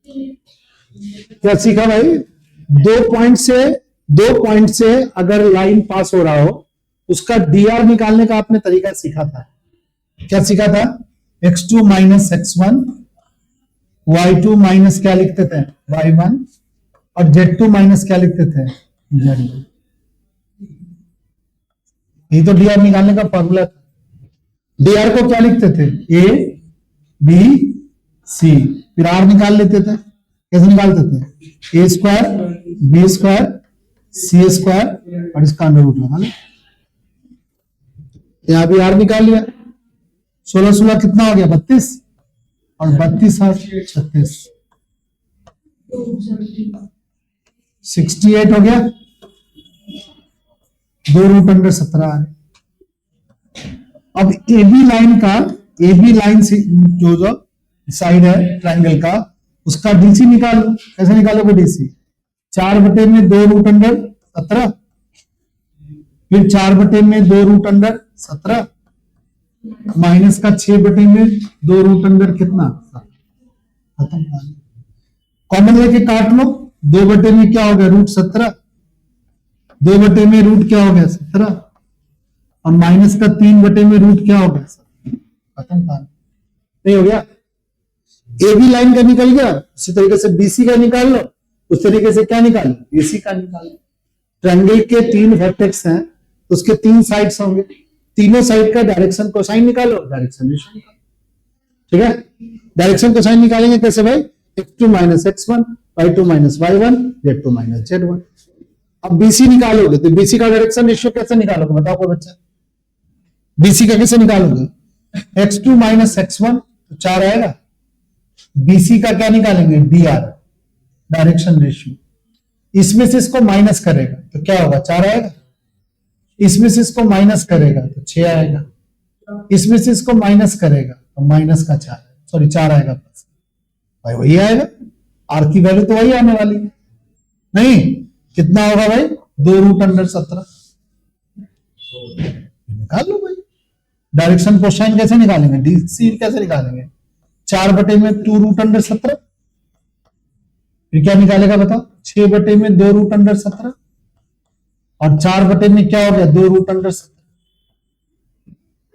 क्या सीखा भाई? दो पॉइंट से अगर लाइन पास हो रहा हो उसका dr निकालने का आपने तरीका सीखा था। क्या सीखा था? x2 minus x1, y2 minus क्या लिखते थे? y1, और z2 माइनस क्या लिखते थे? z1। ये तो dr निकालने का फॉर्मूला था। dr को क्या लिखते थे? a b c, फिर r निकाल लेते थे। कैसे निकालते थे? a square b square c square और इसका अंडर रूट लगा लो। यहां भी r निकाल लिया। 16 16 कितना हो गया? 32, और 32 और 36 68 हो गया। 2 रूट अंडर 17 है। अब AB लाइन से जो साइड है ट्राइंगल का, उसका डीसी निकालो। कैसे निकालोगे डीसी? 4/2 रूट अंडर 17, फिर 4/2 रूट अंडर 17 माइनस का 6/2 रूट अंडर कितना? खत्म। कॉमन लेके काट लो। 2 में क्या हो गया? रूट 17। 2 में रूट क्या हो गया? 17, और माइनस का 3 में रूट क्या हो गया? खत्म। नहीं हो गया? ए बी लाइन का निकल गया, उसी तरीके से बीसी का निकाल लो। उस तरीके से क्या निकालो? एसी का निकालो। ट्रायंगल के 3 वर्टेक्स हैं, उसके 3 साइड्स होंगे। तीनों साइड का डायरेक्शन कोसाइन निकालो, डायरेक्शन रेशियो निकालो। ठीक है? डायरेक्शन कोसाइन निकालेंगे कैसे भाई? x2 minus x1, y2 minus y1, z2 minus z1। अब बीसी निकालोगे तो बीसी का डायरेक्शन रेशियो कैसे निकालोगे? बताओ कोई बच्चा। बीसी का कैसे निकालोगे? x2 माइनस x1 तो 4 आएगा। बीसी का क्या निकालेंगे? dr, direction ratio. इसमें से इसको माइनस करेगा तो क्या होगा? 4 आएगा। इसमें से इसको माइनस करेगा तो 6 आएगा। इसमें से इसको माइनस करेगा तो माइनस का 4, सॉरी 4 आएगा प्लस। भाई वही आएगा, आर की वैल्यू तो वही आने वाली है। नहीं, कितना होगा भाई? 2 रूट अंडर 17। निकाल लो भाई। डायरेक्शन कोसाइन कैसे निकालेंगे? डीसी कैसे निकालेंगे? 4/2 रूट अंडर 17, फिर क्या निकालेगा बताओ? 6/2 रूट अंडर 17, और 4 में क्या हो गया? 2 रूट अंडर 17।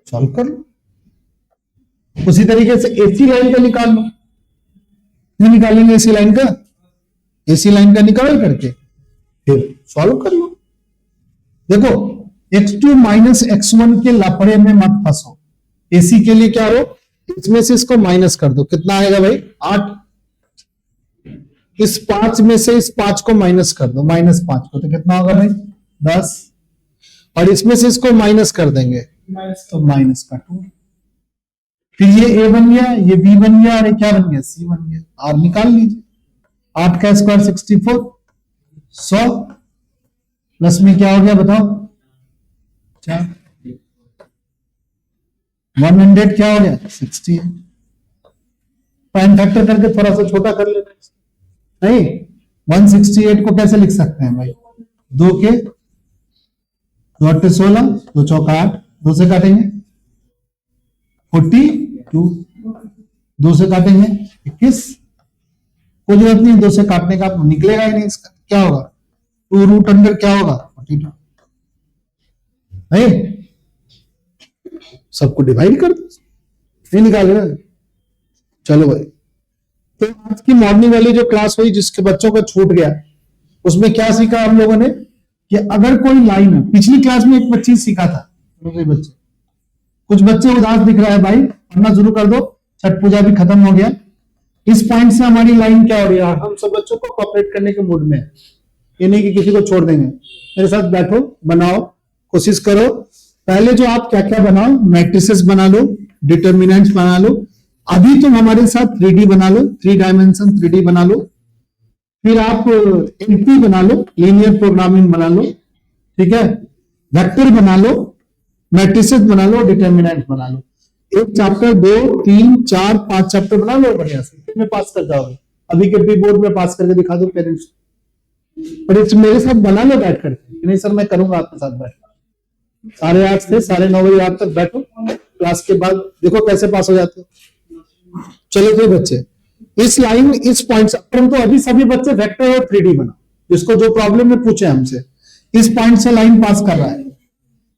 सॉल्व कर लो। उसी तरीके से एसी लाइन का निकाल लो। नहीं निकालेंगे एसी लाइन का? एसी लाइन का निकाल करके फिर सॉल्व कर लो। देखो, x2 माइनस x1 के लफड़े में मत फंसो। एसी के लिए क्या हो? इसमें से इसको माइनस कर दो। कितना आएगा भाई? 8। इस 5 में से इस 5 को माइनस कर दो, -5 को, तो कितना होगा भाई? 10। और इसमें से इसको माइनस कर देंगे तो माइनस का 2। फिर ये a बन गया, ये b बन गया, और ये क्या बन गया? c बन गया। r निकाल लीजिए। 8 का स्क्वायर 64, 100 प्लस में क्या हो गया बताओ? 4। 100 क्या हो गया? 60 है। प्राइम फैक्टर करके थोड़ा सा छोटा कर लेना। नहीं, 168 को कैसे लिख सकते हैं भाई? 2 के 2 8 16, 2 चौका 8, 2 से काटेंगे 42, 2 से काटेंगे 21। कोई जरूरत नहीं 2 से काटने का, निकलेगा ही नहीं इसका। क्या होगा? 2 रूट अंडर क्या होगा? 42। नहीं, सबको डिवाइड कर दो, नहीं निकालेगा। चलो भाई, तो आज की मॉर्निंग वाली जो क्लास हुई जिसके बच्चों का छूट गया, उसमें क्या सीखा हम लोगों ने? कि अगर कोई लाइन है, पिछली क्लास में एक चीज सीखा था बच्चे, कुछ बच्चे उदास दिख रहा है भाई, पढ़ना शुरू कर दो, छठ पूजा भी खत्म हो गया। इस पॉइंट से हमारी लाइन क्या हो रही है? हम सब बच्चों को कोऑपरेट करने के मूड में है, ये नहीं कि किसी को छोड़ देंगे। मेरे साथ बैठो, बनाओ, कोशिश करो। पहले जो आप क्या क्या बनाओ, मैट्रिसेस बना लो, डिटर्मिनेंट्स बना लो। अभी तुम हमारे साथ 3D बना लो, 3 डायमेंशन 3D बना लो। फिर आप एलपी बना लो, लीनियर प्रोग्रामिंग बना लो, ठीक है, वेक्टर बना लो, मैट्रिसेस बना लो, डिटर्मिनेंट बना लो। एक चैप्टर 2 3 4 5 चैप्टर बना लो बढ़िया से, में पास कर जाओगे। अभी के भी बोर्ड में पास करके दिखा दो पेरेंट्स। पर मेरे साथ बना लो बैठ करके। नहीं सर मैं करूंगा आपके साथ बैठ, 8:30 से 9:30 बजे रात तक बैठो, क्लास के बाद देखो कैसे पास हो जाते हो। चलो कोई बच्चे इस लाइन इस पॉइंट से, परंतु अभी सभी बच्चे वेक्टर और 3D बना, जिसको जो प्रॉब्लम में पूछे हमसे, इस पॉइंट से लाइन पास कर रहा है।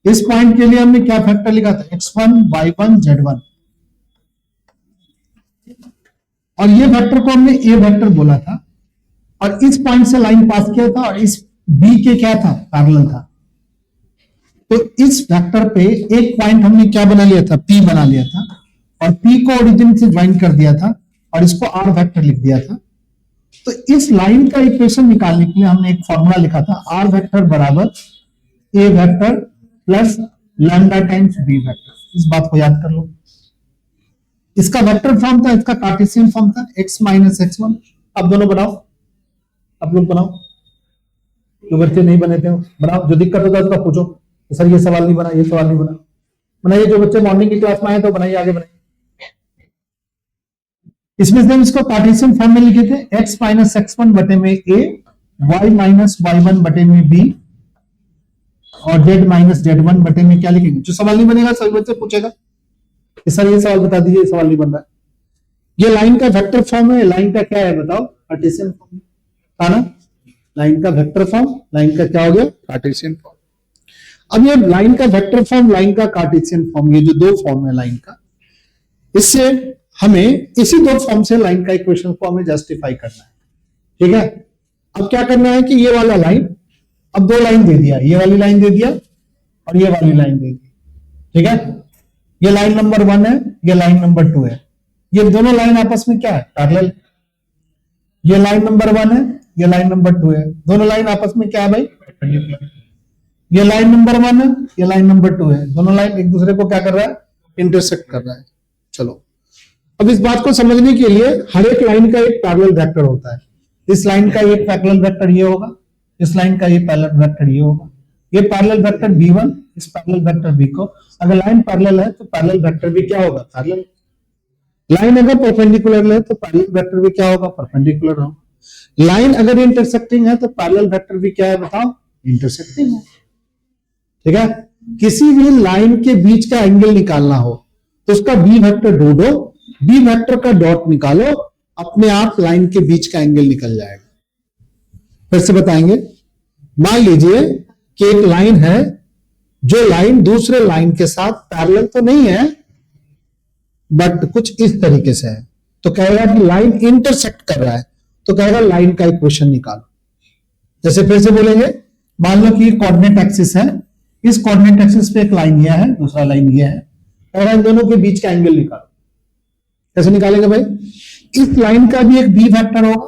इस पॉइंट के लिए हमने क्या फैक्टर लिखा था, x1 y1 z1, और ये वेक्टर को हमने ए वेक्टर बोला था, और इस पॉइंट से लाइन पास किया था, और इस बी के क्या था, पैरेलल था। तो इस वेक्टर पे एक पॉइंट हमने क्या बना लिया था, P बना लिया था, और P को ओरिजिन से ज्वाइन कर दिया था, और इसको R वेक्टर लिख दिया था। तो इस लाइन का इक्वेशन निकालने के लिए हमने एक फॉर्मूला लिखा था, R वेक्टर बराबर A vector plus lambda times B vector. इस बात को याद कर लो। इसका वेक्टर फॉर्म था, इसका कार्टेशियन फॉर्म था, x माइनस x1। अब दोनों बनाओ, आप लोग बनाओ, जो बच्चे नहीं बने थे बनाओ, जो दिक्कत होगा उसका पूछो। तो सर ये सवाल नहीं बना, ये सवाल नहीं बना, बनाइए। जो बच्चे मॉर्निंग की क्लास में आए तो बनाइए, आगे बनाइए। इसमें से हम इसको कार्टेशियन फॉर्म में लिखे थे, x माइनस x1 बटे में a, y माइनस y1 बटे में b, और z माइनस z1 बटे में क्या लिखेंगे। जो सवाल नहीं बनेगा सभी बच्चे पूछेगा कि सर ये सवाल बता दीजिए, सवाल नहीं बन रहा है। ये लाइन का वेक्टर फॉर्म है, लाइन का क्या है बताओ, कार्टेशियन फॉर्म था ना। लाइन का वेक्टर फॉर्म, लाइन का क्या हो गया, कार्टेशियन फॉर्म। अब ये लाइन का वेक्टर फॉर्म, लाइन का कार्टेशियन फॉर्म, ये जो दो फॉर्म है लाइन का, इससे हमें इसी दो फॉर्म से लाइन का इक्वेशन को हमें जस्टिफाई करना है। ठीक है, अब क्या करना है कि ये वाला लाइन, अब दो लाइन दे दिया, ये वाली लाइन दे दिया और ये वाली लाइन दे दी। ठीक है, ये लाइन नंबर 1 है, ये लाइन नंबर 2 है, ये दोनों लाइन आपस में क्या है, पैरेलल। ये लाइन नंबर 1 है, ये लाइन नंबर 2 है, दोनों लाइन आपस में क्या है भाई, परपेंडिकुलर। ये लाइन नंबर 1 है, ये लाइन नंबर 2 है, दोनों लाइन एक दूसरे को क्या कर रहा है, इंटरसेक्ट कर रहा है। चलो, अब इस बात को समझने के लिए हर एक लाइन का एक पैरेलल वेक्टर होता है। इस लाइन का एक पैरेलल वेक्टर ये होगा, इस लाइन का ये पैरेलल वेक्टर ये होगा, ये पैरेलल वेक्टर b1, इस पैरेलल वेक्टर b को, अगर लाइन पैरेलल है तो पैरेलल वेक्टर भी क्या होगा, पैरेलल। लाइन अगर परपेंडिकुलर है तो पैरेलल वेक्टर भी क्या होगा, परपेंडिकुलर होगा। लाइन अगर इंटरसेक्टिंग है तो पैरेलल वेक्टर भी क्या है बताओ, इंटरसेक्टिंग है। ठीक है, किसी भी लाइन के बीच का एंगल निकालना हो तो उसका बी वेक्टर ढूंढो, बी वेक्टर का डॉट निकालो, अपने आप लाइन के बीच का एंगल निकल जाएगा। फिर से बताएंगे, मान लीजिए कि एक लाइन है, जो लाइन दूसरे लाइन के साथ पैरेलल तो नहीं है बट कुछ इस तरीके से है, तो कहेगा कि लाइन इंटरसेक्ट कर रहा है, तो कहेगा लाइन का इक्वेशन निकालो। जैसे फिर से बोलेंगे, मान लो कि कोऑर्डिनेट एक्सिस है, इस कोऑर्डिनेट एक्सिस पे एक लाइन यह है, दूसरा लाइन यह है, और इन दोनों के बीच का एंगल निकालो। कैसे निकालेंगे भाई, इस लाइन का भी एक बी वेक्टर होगा,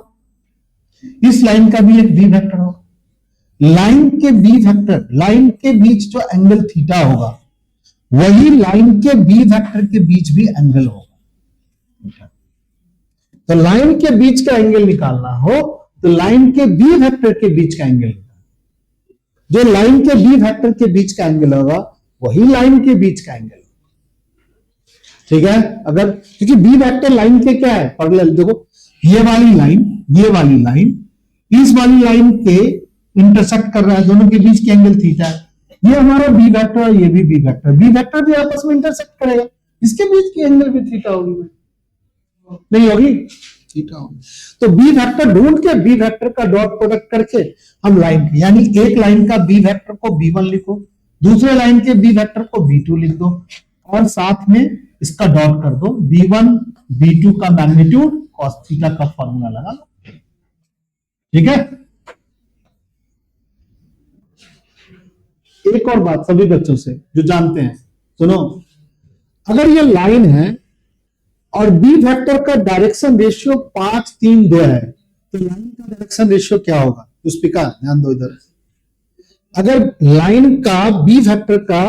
इस लाइन का भी एक बी वेक्टर होगा। लाइन के बी वेक्टर, लाइन के बीच जो एंगल थीटा होगा वही लाइन के बी वेक्टर के बीच भी एंगल होगा। तो लाइन के बीच का एंगल निकालना हो तो लाइन के बी वेक्टर के बीच का एंगल निकालना, जो लाइन के बी वेक्टर के बीच का एंगल होगा वही लाइन के बीच का एंगल। ठीक है, अगर क्योंकि बी वेक्टर लाइन के क्या है, पैरेलल। देखो ये वाली लाइन, ये वाली लाइन इस वाली लाइन के इंटरसेक्ट कर रहा है, दोनों के बीच के एंगल थीटा है। ये हमारा बी वेक्टर और ये भी बी वेक्टर, बी वेक्टर भी आपस में इंटरसेक्ट करेगा, इसके बीच की एंगल भी थीटा होगी, नहीं होगी, थीटा होगी। तो बी वेक्टर ढूंढ के बी वेक्टर का डॉट प्रोडक्ट करके हम लाइन, यानी एक लाइन का बी वेक्टर को b1 लिखो, दूसरे लाइन के बी वेक्टर को b2 लिख दो, और साथ में इसका डॉट कर दो, b1 b2 का मैग्नीट्यूड cos थीटा का फॉर्मूला लगा लो। ठीक है, एक और बात सभी बच्चों से जो जानते हैं सुनो, अगर ये लाइन है और बी वेक्टर का डायरेक्शन रेशियो 5 3 2 है, तो लाइन का डायरेक्शन रेशियो क्या होगा, पुष्पिका ध्यान दो इधर। अगर लाइन का बी वेक्टर का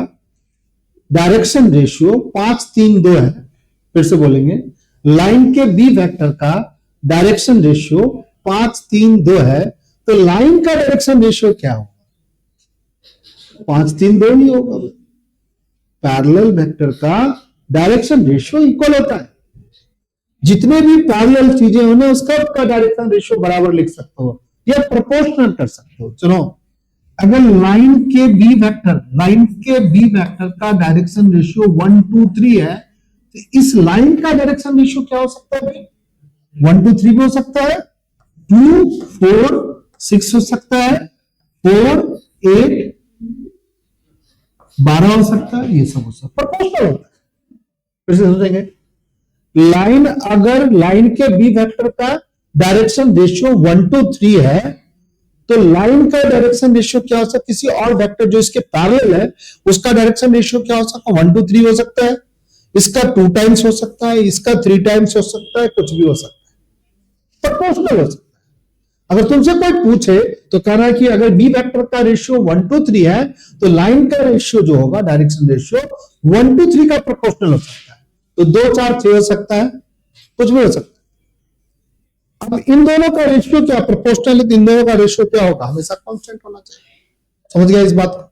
डायरेक्शन रेशियो 5 3 2 है, फिर से बोलेंगे, लाइन के बी वेक्टर का डायरेक्शन रेशियो 5 3 2 है, तो लाइन का डायरेक्शन रेशियो क्या होगा, 5 3 2 नहीं होगा। पैरेलल वेक्टर का डायरेक्शन रेशियो इक्वल होता है, जितने भी पैरेलल चीजें होने उसका डायरेक्शन रेशियो बराबर लिख सकते हो या प्रोपोर्शनल कर सकते हो। चलो, अगर लाइन के बी वेक्टर का डायरेक्शन रेशियो 1 2 3 है, तो इस लाइन का डायरेक्शन रेशियो क्या हो सकता है भाई, 1 to 3 भी हो सकता है, 2 4 6 हो सकता है, 4 8 12 हो सकता है, ये सब हो सकता है, प्रोपोर्शनल होता है। फिर से सोचेंगे, लाइन अगर लाइन के बी वेक्टर का डायरेक्शन रेशियो 1 to 3 है, तो लाइन का डायरेक्शन रेशियो क्या हो सकता है, किसी और वेक्टर जो इसके पैरेलल है उसका डायरेक्शन रेशियो क्या हो सकता है, 1 to 3 हो सकता है, इसका 2 टाइम्स हो सकता है, इसका 3 टाइम्स हो सकता है, कुछ भी हो सकता है, प्रोपोर्शनल हो सकता है। अगर तुमसे कोई पूछे तो कहना है कि अगर बी वेक्टर का रेशियो 1 to 3 है तो लाइन का रेशियो जो होगा डायरेक्शन रेशियो 1 to 3 का प्रोपोर्शनल हो सकता है। तो 2 4 6 हो सकता है, कुछ भी हो सकता है। अब इन दोनों का रेशियो क्या, प्रोपोर्शनल है, इन दोनों का रेशियो क्या होगा, हमेशा कांस्टेंट होना चाहिए। समझ गया इस बात को?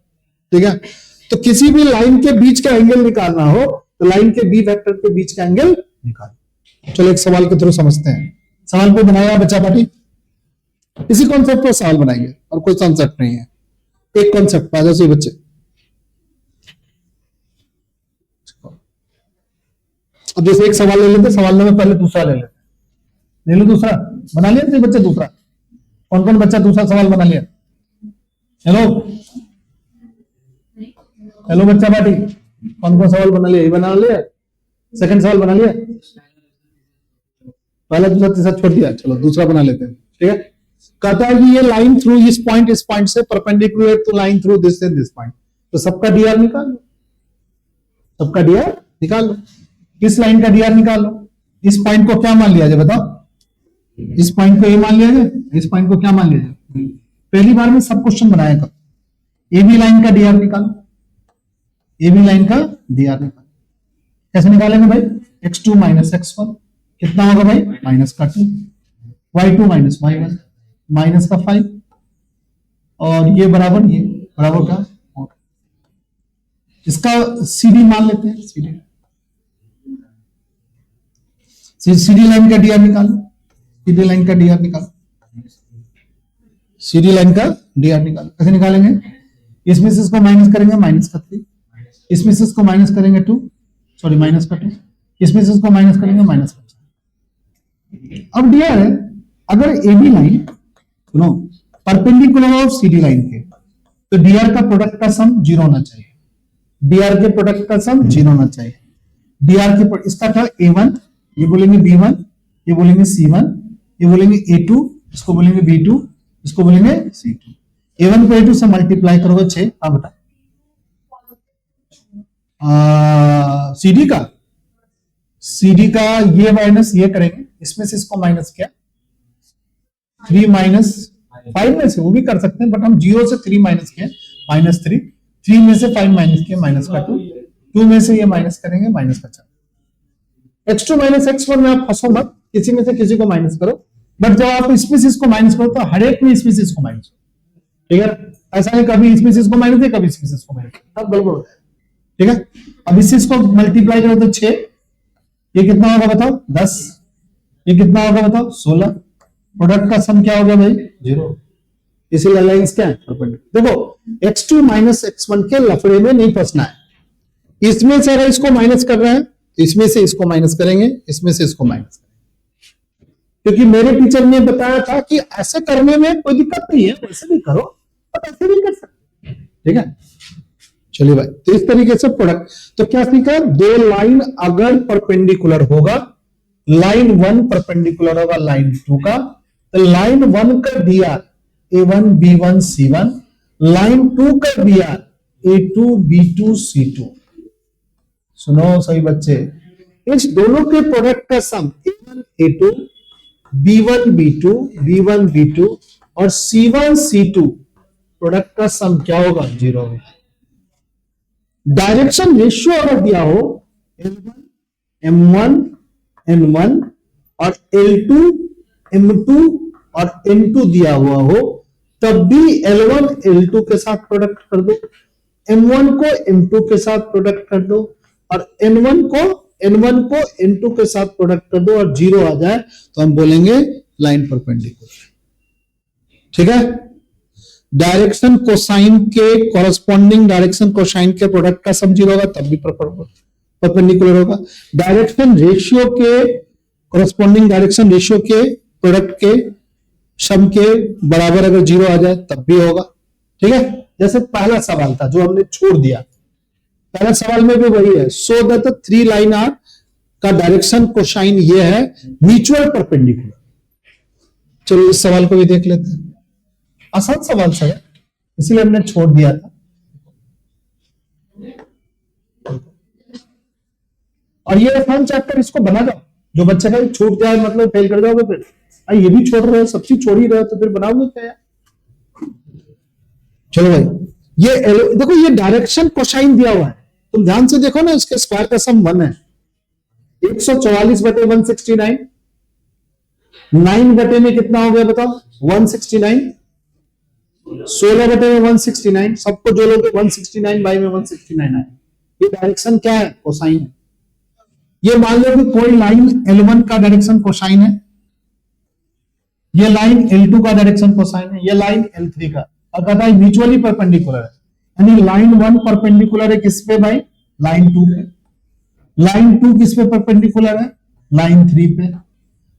ठीक है। तो किसी भी लाइन के बीच का एंगल निकालना हो तो लाइन के बी वेक्टर के बीच का एंगल निकालो। चलो एक सवाल के थ्रू समझते हैं। सवाल को बनाया बच्चा पार्टी, इसी कॉन्सेप्ट पर सवाल बनाएंगे और कोई कॉन्सेप्ट नहीं है, एक कॉन्सेप्ट आ जाओ बच्चे। अब जैसे एक सवाल ले लेते, सवाल में पहले दूसरा ले लेते, ले लो दूसरा, बना लिया थे बच्चे दूसरा? कौन कौन बच्चा दूसरा सवाल बना लिया? हेलो हेलो बच्चा पार्टी, कौन कौन सवाल बना लिया? ये बना लिया, सेकंड सवाल बना लिया, पहला दूसरा तीसरा छोड़ दिया, चलो दूसरा बना लेते हैं। ठीक है, कहता है कि ये लाइन थ्रू इस पॉइंट से perpendicular to line through this and this point, तो सबका डीआर निकाल लो, सबका डीआर निकाल लो। किस लाइन का डीआर निकाल लो? इस पॉइंट को क्या मान लिया जाए बताओ? इस पॉइंट को ए मान लिया जाए, इस पॉइंट को क्या मान लिया जाए? पहली बार में सब क्वेश्चन बनाया कब? ए बी लाइन का डीआर निकालो, ए बी लाइन का डीआर निकालो। कैसे निकालेंगे भाई? x2 माइनस x1 कितना होगा भाई? माइनस का 2, y2 माइनस y1 माइनस का 5, और ये बराबर का, इसका सीडी मान लेते हैं, सीडी लाइन का डीआर निकालो, सीडी लाइन का डीआर निकालो, सीडी लाइन का डीआर निकालो। कैसे निकालेंगे? इसमें से इसको माइनस करेंगे, माइनस का 3, इसमें से इसको माइनस करेंगे 2, सॉरी माइनस का 2, इसमें से इसको माइनस करेंगे, माइनस का 4। अब डीआर है, अगर एबी लाइन सुनो परपेंडिकुलर ऑफ सीडी लाइन के, तो डीआर का प्रोडक्ट का सम 0 होना चाहिए, डीआर के प्रोडक्ट का सम 0 होना चाहिए। डीआर के इसका था a1, ये बोलेंगे b1, ये बोलेंगे c1, ये बोलेंगे a2, इसको बोलेंगे b2, इसको बोलेंगे c2। a1 को a2 से मल्टीप्लाई करोगे 6, हाँ बेटा CD का ये माइनस ये करेंगे, इसमें से इसको माइनस किया, 3 माइनस 5 में से वो भी कर सकते हैं, बट हम 0 से 3 माइनस किया, माइनस 3, 3 में से 5 माइनस किया, माइनस का 2, 2 में से ये माइनस करेंगे, माइनस का 4। x2 माइनस x1 में आप फंसो मत, किसी में से किसी को माइनस करो, बट जब आप इसमें से इसको माइनस करो तो हर एक में इसमें से इसको माइनस करो। ठीक है, ऐसा नहीं कभी इसमें से इसको माइनस है, कभी इसमें से इसको माइनस, सब गड़बड़ होता है। ठीक है, अब इससे इसको मल्टीप्लाई करो तो 6, ये कितना होगा बताओ? 10, ये कितना होगा बताओ? 16। प्रोडक्ट का सम क्या होगा भाई? 0। इसीलिए लाइंस क्या है? देखो x2 माइनस x1 के लफड़े में नहीं फंसना है। इसमें से अगर इसको माइनस कर रहे हैं तो इसमें से इसको माइनस करेंगे, इसमें से इसको माइनस करेंगे, क्योंकि मेरे टीचर ने बताया था कि ऐसे करने में कोई दिक्कत नहीं है, वैसे भी करो और ऐसे भी कर सकते। ठीक है, चलिए भाई, तो इस तरीके से प्रोडक्ट, तो क्या सीखा? दो लाइन अगर परपेंडिकुलर होगा, लाइन 1 परपेंडिकुलर होगा लाइन 2 का, तो लाइन 1 का D R a1 b1 c1, line 2 का डीआर a2 b2 c2। सुनो सही बच्चे, इस दोनों के प्रोडक्ट का सम a1 a2 b1 b2 b1 b2 और c1 c2 प्रोडक्ट का सम क्या होगा? 0 होगा। डायरेक्शन रेशियो अगर दिया हो L1 M1 N1 और L2 M2 और N2 दिया हुआ हो, तब भी L1 L2 के साथ प्रोडक्ट कर दो, M1 को M2 के साथ प्रोडक्ट कर दो और N1 को N2 के साथ प्रोडक्ट कर दो और 0 आ जाए तो हम बोलेंगे लाइन परपेंडिकुलर। ठीक है, डायरेक्शन कोसाइन के कॉरेस्पॉन्डिंग डायरेक्शन कोसाइन के प्रोडक्ट का सम 0 होगा, तब भी परपेंडिकुलर होगा। डायरेक्शन रेशियो के कोरस्पॉन्डिंग डायरेक्शन रेशियो के प्रोडक्ट के सम के बराबर अगर 0 आ जाए तब भी होगा। ठीक है, जैसे पहला सवाल था जो हमने छोड़ दिया, पहला सवाल में भी वही है, so that the three line are का डायरेक्शन कोसाइन ये है म्यूचुअल परपेंडिकुलर। चलो इस सवाल को भी देख लेते हैं, आसान सवाल सा है इसलिए हमने छोड़ दिया था। और ये आसान चैप्टर, इसको बना जाओ, जो बच्चे का छूट जाए मतलब फेल कर जाओगे फिर, ये भी छोड़ रहे हो, सब चीज छोड़ ही रहे हो तो फिर बनाओगे क्या यार। चलो भाई, ये देखो ये डायरेक्शन कोसाइन दिया हुआ है, तुम ध्यान से देखो ना, इसके स्क्वायर का सम 1 है। 144/169, 9 बटे में कितना हो गया बताओ 169, 16 बटे में 169, सबको जो लोग 169 बाई में 169 है। ये डायरेक्शन क्या है, कोसाइन है। ये मान लो कि कोई लाइन L1 का डायरेक्शन कोसाइन है, ये लाइन L2 का डायरेक्शन कोसाइन है, ये लाइन L3 का, और कहता है म्यूचुअली परपेंडिकुलर है, यानी लाइन 1 परपेंडिकुलर है किस पे भाई, लाइन 2 पे, लाइन 2 किस पे परपेंडिकुलर है, लाइन 3 पे,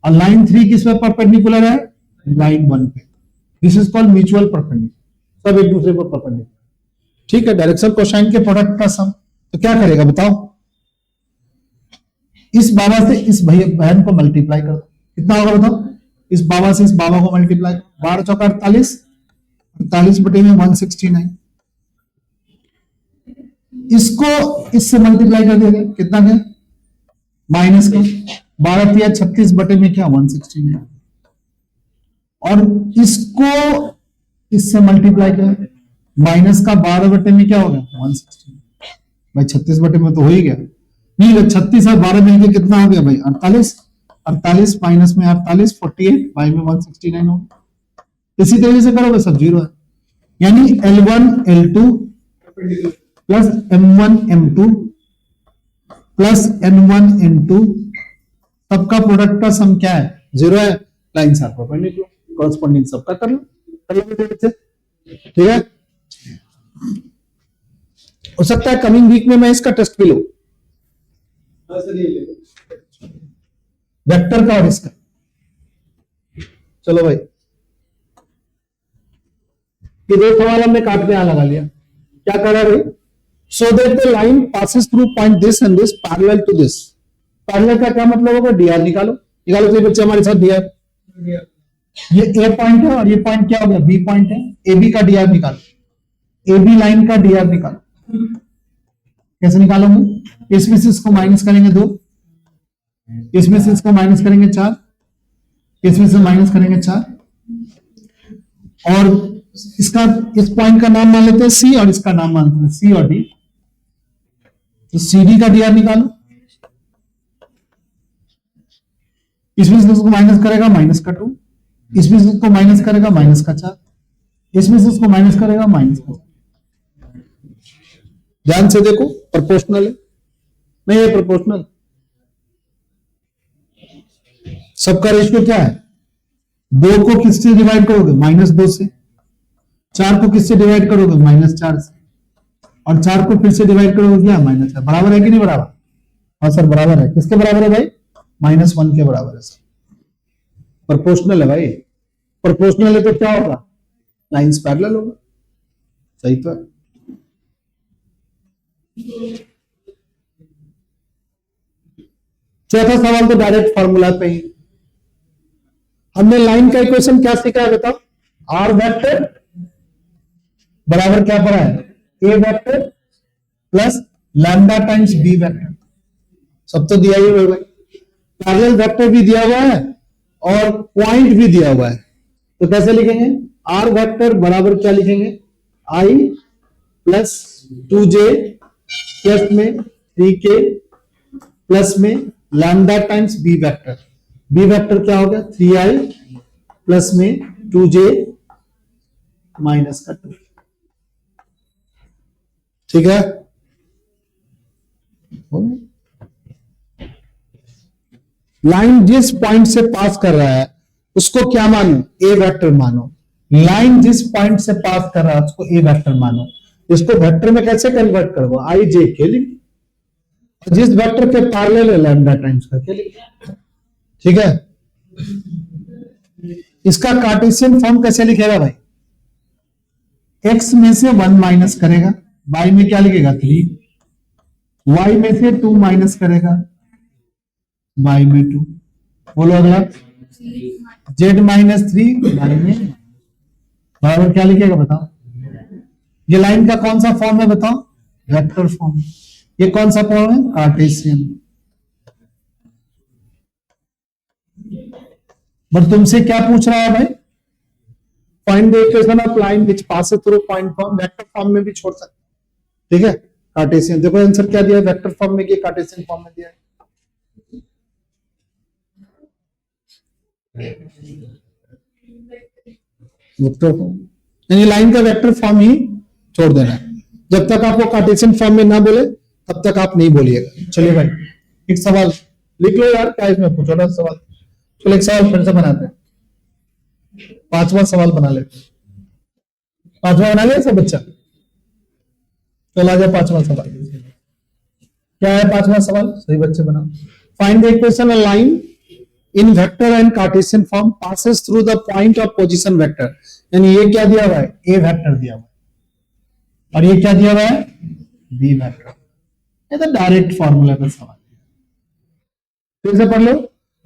और लाइन 3 किस पे परपेंडिकुलर है, लाइन 1 पे। This is called mutual perpendicular, सब एक दूसरे पर परपेंडिकुलर। ठीक है, डायरेक्शन कोसाइन के प्रोडक्ट का सम, तो क्या करेगा बताओ, इस बाबा से इस बहन को मल्टीप्लाई कर दो, कितना होगा बताओ, इस बाबा से इस बाबा को मल्टीप्लाई, 12 चौका 48, 48 बटे में 169, इसको इससे मल्टीप्लाई कर देंगे, कितना क्या माइनस का 12 तिया 36 बटे में क्या 169, और इसको इससे मल्टीप्लाई करें, माइनस का 12 बटे में क्या हो गया 169, भाई 36 बटे में तो हो ही गया, नहीं 36 और 12 मिलकर कितना हो गया भाई 48, 48 माइनस में 48 48 बाई में 169 हो गया। इसी तरीके से करोगे सब 0 है, यानी L1 L2 plus M1 M2 plus N1 N2 सबका प्रोडक्ट का सम क्या है 0 है, लाइन साथ परपेंडिकुलर, कॉरस्पॉन्डिंग सबका कर लो। ठीक है, हो सकता है कमिंग वीक में मैं इसका टेस्ट भी लूं, वेक्टर का और इसका। चलो भाई, ये दो सवाल हमने काट के यहां लगा लिया, क्या कर रहा है भाई, so that the line passes through point this and this parallel to this. Parallel का क्या मतलब होगा, डीआर निकालो, निकालो तो बच्चे हमारे साथ डीआर, ये ए पॉइंट है और ये पॉइंट क्या हो गया बी पॉइंट है, ए बी का डीआर निकालो, ए बी लाइन का डीआर निकालो, कैसे निकालोगे, इसमें से इसको माइनस करेंगे 2, इसमें से इसको माइनस करेंगे 4, इसमें से माइनस करेंगे 4, और इसका इस पॉइंट का नाम मान लेते हैं सी और इसका नाम मानते हैं सी और डी, तो सी डी का डीआर निकालो, इसमें से इसको माइनस करेगा माइनस का 2, इसमें से इसको माइनस करेगा माइनस का 4, इसमें से इसको माइनस करेगा माइनस का 4। ध्यान से देखो, प्रोपोर्शनल है, नहीं है प्रोपोर्शनल, सबका रेशियो क्या है, 2 को किससे डिवाइड करोगे -2 से, 4 को किससे डिवाइड करोगे -4 से, और 4 को फिर से डिवाइड करोगे क्या -4, बराबर है कि नहीं बराबर, हाँ सर बराबर है, किसके बराबर है भाई -1 के बराबर है सर, प्रोपोर्शनल है भाई, प्रोपोर्शनल है तो क्या होगा लाइंस पैरेलल होगा, सही तो है। चौथा सवाल तो डायरेक्ट फॉर्मूला पे ही, हमने लाइन का इक्वेशन क्या सीखा है बताओ, आर वेक्टर बराबर क्या पड़ा है, A vector plus lambda times B vector, सब तो दिया ही होगा, पैरेलल वेक्टर भी दिया हुआ है और पॉइंट भी दिया हुआ है, तो कैसे लिखेंगे, आर वेक्टर बराबर क्या लिखेंगे, आई प्लस 2j प्लस में 3k प्लस में lambda times B vector, B vector क्या हो गया 3i प्लस में 2j माइनस का 2। ठीक है, लाइन जिस पॉइंट से पास कर रहा है उसको क्या मानो, ए वेक्टर मानो, लाइन जिस पॉइंट से पास कर रहा है उसको ए वेक्टर मानो, इसको वेक्टर में कैसे कन्वर्ट करोगे, आई जे के लिख, जिस वेक्टर के पैरेलल है लैम्डा टाइम्स करके लिख, ठीक है, इसका कार्टेशियन फॉर्म कैसे लिखेगा भाई? x में से 1 माइनस करेगा, y में क्या लिखेगा 3, y में से 2 माइनस करेगा, y में 2, बोलो अगला, z माइनस 3 y में बराबर क्या लिखेगा बताओ? ये लाइन का कौन सा फॉर्म है बताओ? Vector form. ये कौन सा फॉर्म है? कार्टेशियन। बट तुमसे क्या पूछ रहा है भाई? Find the equation of line which passes through point form, vector form में भी छोड़ सकते, ठीक है। कार्टेशियन, देखो आंसर क्या दिया है, वेक्टर फॉर्म में, कार्टेशियन फॉर्म में दिया है। वेक्टर फॉर्म यानी लाइन का वेक्टर फॉर्म ही छोड़ देना है। जब तक आपको कार्टेशियन फॉर्म में ना बोले तब तक आप नहीं बोलिएगा। चलिए भाई, एक सवाल लिख लो यार, क्या इसमें पूछो ना सवाल। चलो एक सवाल फिर से बनाते हैं, 5वां सवाल बना लेते हैं। 5वां बना लिया सब बच्चा? चलो आ जाए 5वां सवाल। क्या है 5वां सवाल? सही बच्चे बनाओ। Find the equation of line in vector and cartesian form passes through the point of position vector. यानी ये क्या दिया हुआ है? ए वेक्टर दिया हुआ है, और ये क्या दिया हुआ है? B vector. ये तो डायरेक्ट फॉर्मूला का सवाल है। फिर से पढ़ लो।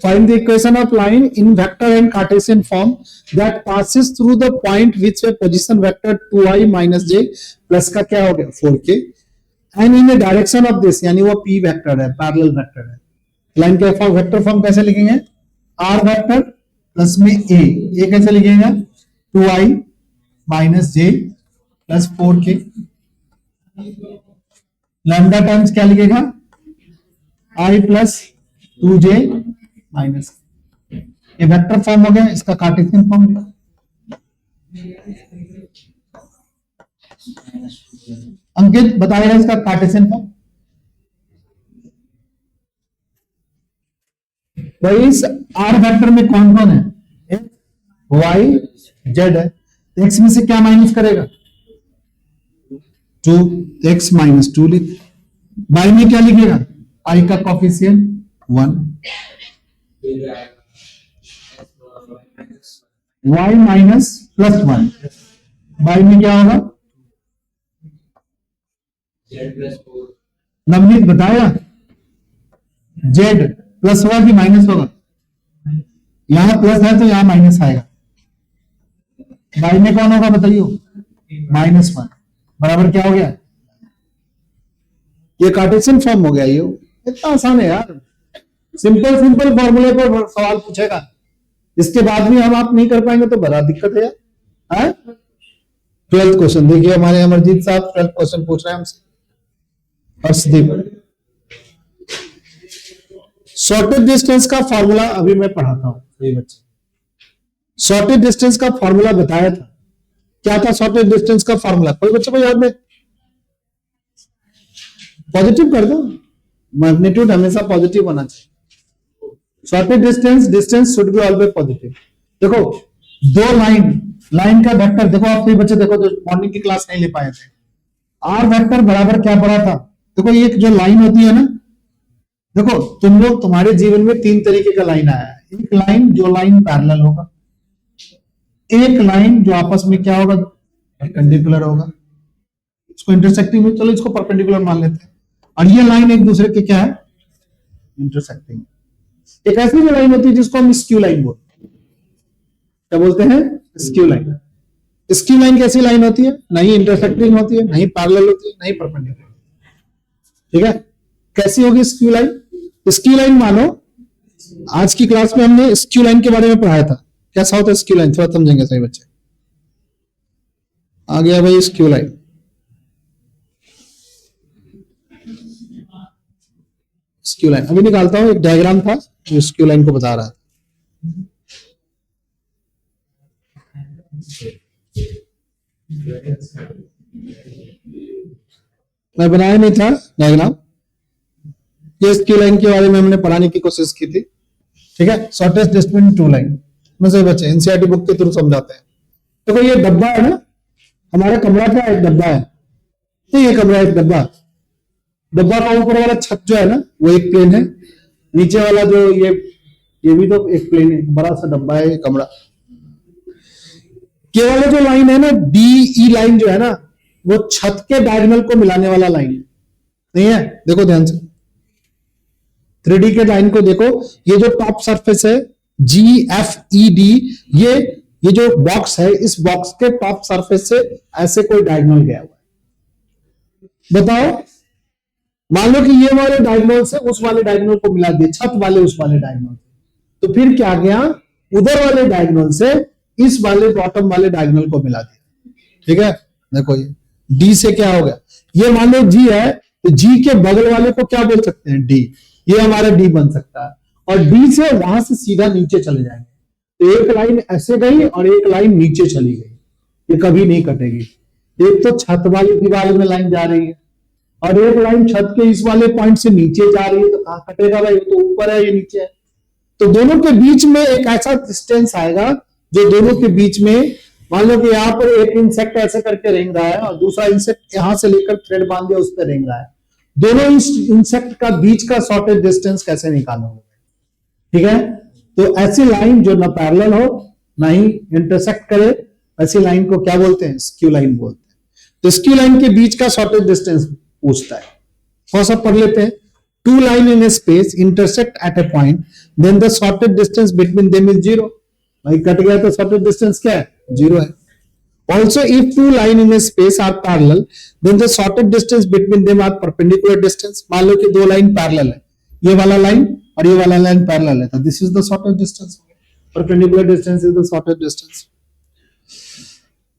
Find the equation of line in vector and cartesian form that passes through the point which position vector 2i minus j plus का क्या हो गया 4k and in the direction of this, यानी वो p वेक्टर है, parallel vector है। Line का फॉर्म, वेक्टर फॉर्म कैसे लिखेंगे? r वेक्टर प्लस में a कैसे लिखेंगे? 2i minus j plus 4k। Lambda times क्या लिखेगा? i प्लस 2j माइनस, ये वेक्टर फॉर्म हो गया। इसका कार्टेशियन फॉर्म लिखो। अंकित बताएगा इसका कार्टेशियन फॉर्म। भाई इस आर वेक्टर में कौन कौन है? एक्स, वाई, जेड है। एक्स में से क्या माइनस करेगा? 2, एक्स माइनस 2 लिख। वाई में क्या लिखेगा? आई का coefficient 1, y minus plus 1, y में क्या होगा? नवनीत बताया, z प्लस होगा कि माइनस होगा? यहां प्लस है तो यहां माइनस आएगा। y में कौन होगा बताइए? -1 बराबर क्या हो गया? ये कार्टेशियन फॉर्म हो गया। ये इतना आसान है यार, सिंपल सिंपल फॉर्मूले पर सवाल पूछेगा, इसके बाद भी हम आप नहीं कर पाएंगे तो बड़ा दिक्कत है यार। 12th क्वेश्चन देखिए, हमारे अमरजीत साहब 12th क्वेश्चन पूछ रहे हैं हमसे। अर्शदीप, शॉर्टेज डिस्टेंस का फॉर्मूला अभी मैं पढ़ाता हूं सही बच्चे। शॉर्टेज डिस्टेंस का फॉर्मूला बताया था, क्या था शॉर्टेज डिस्टेंस का फॉर्मूला? कोई बच्चे को याद नहीं? पॉजिटिव कर दो, मैग्नीट्यूड हमेशा पॉजिटिव होना चाहिए। Shortage distance should be always positive. देखो दो लाइन का वेक्टर, देखो आप सभी बच्चे देखो जो मॉर्निंग की क्लास नहीं ले पाए थे, आर वेक्टर बराबर क्या पड़ा था? देखो एक जो लाइन होती है ना, देखो तुम लोग, तुम्हारे जीवन में 3 तरीके का लाइन आया है। एक लाइन जो लाइन पैरेलल होगा, एक लाइन जो आपस में क्या होगा? परपेंडिकुलर होगा। इसको इंटरसेक्टिंग में, चलो इसको परपेंडिकुलर मान लेते हैं। और ये लाइन एक दूसरे के क्या है? इंटरसेक्टिंग। एक ऐसी भी लाइन होती है जिसको हम स्क्यू लाइन बोलते हैं। क्या बोलते हैं? Skew line. स्क्यू लाइन कैसी लाइन होती है? नहीं इंटरसेक्टिंग होती है, नहीं पैरेलल होती है, नहीं परपेंडिकुलर। ठीक है, कैसी होगी स्क्यू लाइन? स्क्यू लाइन मानो, आज की क्लास में हमने स्क्यू लाइन के बारे में पढ़ाया था। कैसा होता है स्क्यू लाइन? थोड़ा समझेंगे सही बच्चे। आ गया भाई स्क्यू लाइन। स्क्यू लाइन अभी निकालता हूं, एक डायग्राम था जो स्क्यू लाइन को बता रहा था। मैं बनाया नहीं था डायग्राम, ये स्क्यू लाइन के बारे में हमने पढ़ाने की कोशिश की थी। ठीक है, शॉर्टेस्ट डिस्टेंस टू लाइन में से बच्चे एनसीईआरटी बुक के थ्रू समझाते हैं। देखो ये डब्बा है ना, हमारा कमरा क्या एक डब्बा है, तो ये कमरा एक डब्बा, डब्बा का ऊपर वाला छत जो है ना वो एक प्लेन है, नीचे वाला जो ये ये भी तो एक प्लेन है, बड़ा सा डब्बा है, कमरा। केवल जो लाइन है ना डी ई लाइन जो है ना, वो छत के डायगोनल को मिलाने वाला लाइन नहीं है। देखो ध्यान से 3D के लाइन को देखो, ये जो टॉप सरफेस है GFED, ये जो बॉक्स है, इस बॉक्स के टॉप सरफेस से ऐसे कोई डायगोनल गया हुआ है। बताओ, मान लो कि ये वाले डायगोनल से उस वाले डायगोनल को मिला दिए, छत वाले उस वाले डायगोनल, तो फिर क्या गया, उधर वाले डायगोनल से इस वाले बॉटम वाले डायगोनल को मिला दिया। ठीक है, देखो ये डी से क्या हो गया, ये मान लो जी है, तो जी के बगल वाले को क्या बोल सकते हैं, डी। ये हमारा डी बन सकता है, और डी से वहां से सीधा नीचे चले जाएंगे। तो एक लाइन ऐसे गई और एक लाइन नीचे चली गई, ये कभी नहीं कटेगी। एक तो छत वाली दीवार में लाइन जा रही है, और एक लाइन छत के इस वाले पॉइंट से नीचे जा रही है, तो कहां कटेगा भाई, तो ऊपर है, ये नीचे है। तो दोनों के बीच में एक ऐसा डिस्टेंस आएगा जो दोनों के बीच में, मान लो कि यहाँ पर एक इंसेक्ट ऐसे करके रेंग रहा है और दूसरा इंसेक्ट यहां से लेकर थ्रेड बांध दिया, उस पर रेंग रहा है। दोनों इंसेक्ट का बीच का शॉर्टेज डिस्टेंस कैसे निकालोगे? ठीक है, तो ऐसी लाइन जो ना पैरेलल हो ना ही इंटरसेक्ट करे, ऐसी लाइन को क्या बोलते हैं, स्क्यू लाइन बोलते हैं। तो स्क्यू लाइन के बीच का शॉर्टेज डिस्टेंस पूछता है। थोड़ा सा पढ़ लेते हैं। Two line in a space intersect at a point, then the shortest distance between them is 0। भाई कट गया तो शॉर्टेज डिस्टेंस क्या है, 0 है। Also, if two line in a space are parallel, then the shortest distance between them are perpendicular distance. मान लो कि दो लाइन पैरेलल है, ये वाला लाइन और ये वाला लाइन पैरेलल है, तो this is the shortest distance. Perpendicular distance is the shortest distance.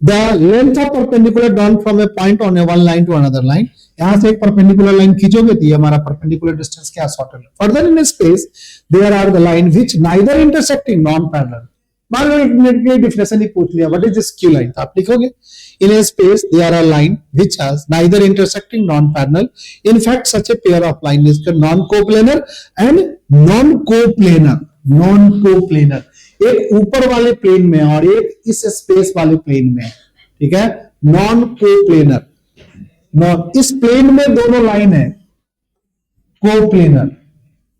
The length of perpendicular drawn from a point on a one line to another line. यहां से एक परपेंडिकुलर लाइन खींचोगे तो ये हमारा परपेंडिकुलर डिस्टेंस क्या, shortest है। Further in space there are the line which neither intersecting non parallel. मान लो एक डिफिनेशन ही पूछ लिया, व्हाट इज स्क्यू लाइन, तो आप लिखोगे in a space there are line which has neither intersecting non parallel, in fact such a pair of line is non coplanar and non coplanar. Non coplanar, एक ऊपर वाले plane में और एक इस स्पेस वाले प्लेन में, ठीक है, नॉन कोप्लेनर। इस प्लेन में दोनों लाइन है कोप्लेनर,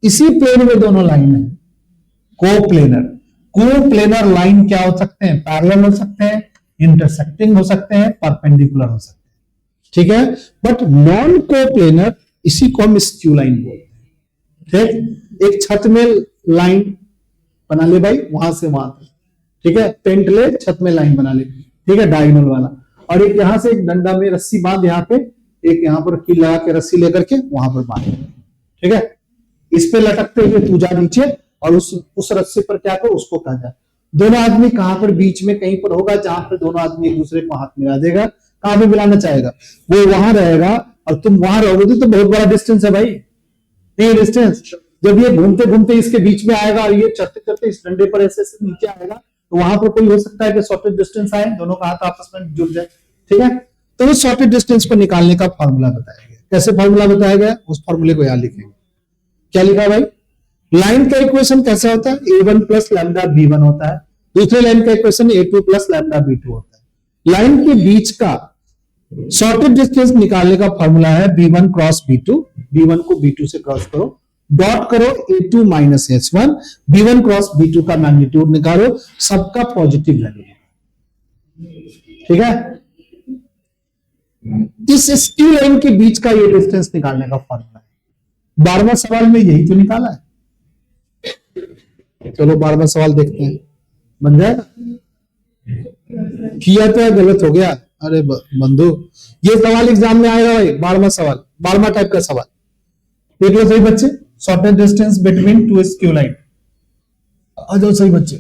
इसी प्लेन में दोनों लाइन है कोप्लेनर। कोप्लेनर लाइन क्या हो सकते हैं, पैरेलल हो सकते हैं, इंटरसेक्टिंग हो सकते हैं, परपेंडिकुलर हो सकते हैं। ठीक है, बट नॉन कोप्लेनर, इसी को हम स्क्यू लाइन बोलते हैं। ठीक, एक छत में लाइन बना ले भाई, वहां से वहां तक, ठीक है, पेंट ले, छत में लाइन बना ले, ठीक है, डायगोनल वाला, और एक यहां से एक डंडा में रस्सी बांध, यहाँ पे एक यहाँ पर कील लगा के रस्सी लेकर के वहां पर बांध, ठीक है, इस पे लटकते हुए तू जा नीचे और उस रस्सी पर क्या कर, उसको कहा जाए। दोनों आदमी कहां पर, बीच में कहीं पर होगा जहां पर दोनों आदमी एक दूसरे को हाथ मिला देगा। कहां पे मिलाना चाहेगा, वो वहां रहेगा और तुम वहां रहोगे, तो बहुत बड़ा डिस्टेंस है भाई, ये डिस्टेंस। जब ये घूमते घूमते इसके बीच में आएगा और ये चलते चलते इस डंडे पर ऐसे नीचे आएगा, तो वहां पर कोई हो सकता है कि शॉर्टेज डिस्टेंस आए, दोनों का हाथ आपस में जुड़ जाए। ठीक है, तो उस शॉर्टेज डिस्टेंस को निकालने का फॉर्मूला बताया गया। कैसे फॉर्मूला बताया गया, उस फॉर्मूले को यहां लिखेंगे। क्या लिखा भाई, लाइन का इक्वेशन कैसा होता है, a1 प्लस लैम्डा b1 होता है। दूसरे लाइन का equation a2 plus lambda b2 होता है। लाइन के बीच का शॉर्टेज डिस्टेंस निकालने का फॉर्मूला है b1 क्रॉस b2। b1 को b2 से क्रॉस करो, डॉट करो a2 minus h1, b1 cross b2 का मैग्नीट्यूड निकालो, सबका पॉजिटिव वैल्यू। ठीक है, इस स्क्यू लाइन के बीच का ये डिस्टेंस निकालने का फॉर्मूला है। 12वां सवाल में यही तो निकाला है। चलो 12वां सवाल देखते हैं, बन जाएगा। किया तो गलत हो गया, अरे बंधु, ये सवाल एग्जाम में आएगा भाई, 12वां सवाल, 12वां टाइप का सवाल। देख लो सही बच्चे, shortest distance between two skew line. आ जाओ सही बच्चे।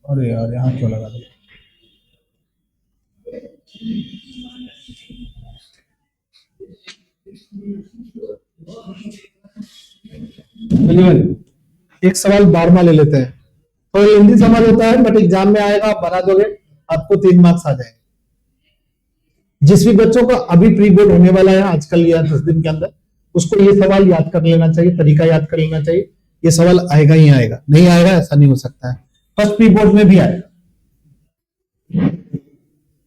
अरे यार यहां क्यों लगा दिया, एक सवाल 12वां ले लेते हैं। तो हिंदी सवाल होता है, बट एग्जाम में आएगा, आप बना दोगे, आपको 3 मार्क्स आ जाएंगे। जिस भी बच्चों का अभी प्री बोर्ड होने वाला है आजकल या 10 दिन के अंदर, उसको ये सवाल याद कर लेना चाहिए, तरीका याद कर लेना चाहिए। ये सवाल आएगा ही आएगा, नहीं आएगा ऐसा नहीं हो सकता है, फर्स्ट प्री बोर्ड में भी आएगा।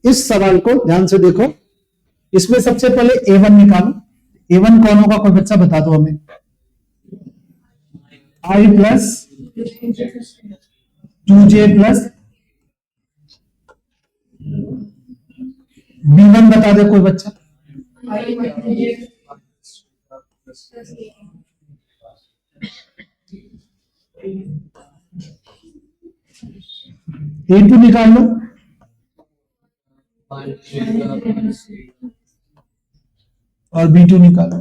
इस सवाल को ध्यान से देखो, इसमें सबसे पहले a1 निकालो। a1 कौन होगा, कोई बच्चा बता दो हमें। i plus 2j plus b1 बता दे कोई बच्चा। a2 निकाल लो, और b2 निकालो।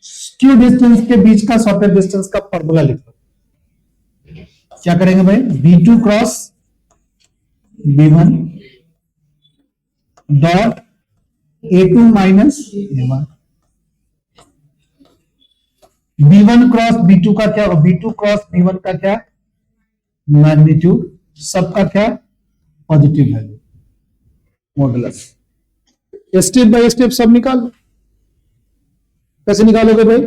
स्क्यू डिस्टेंस के बीच का शॉर्टेस्ट डिस्टेंस का फॉर्मूला लिखो। क्या करेंगे भाई, b2 cross b1 dot a2 minus a1। b1 cross b2 का क्या, b2 क्रॉस b1 का क्या, मैग्नीट्यूड, सबका क्या, positive value, modulus. Step by step सब निकाल लो। कैसे निकालोगे भाई,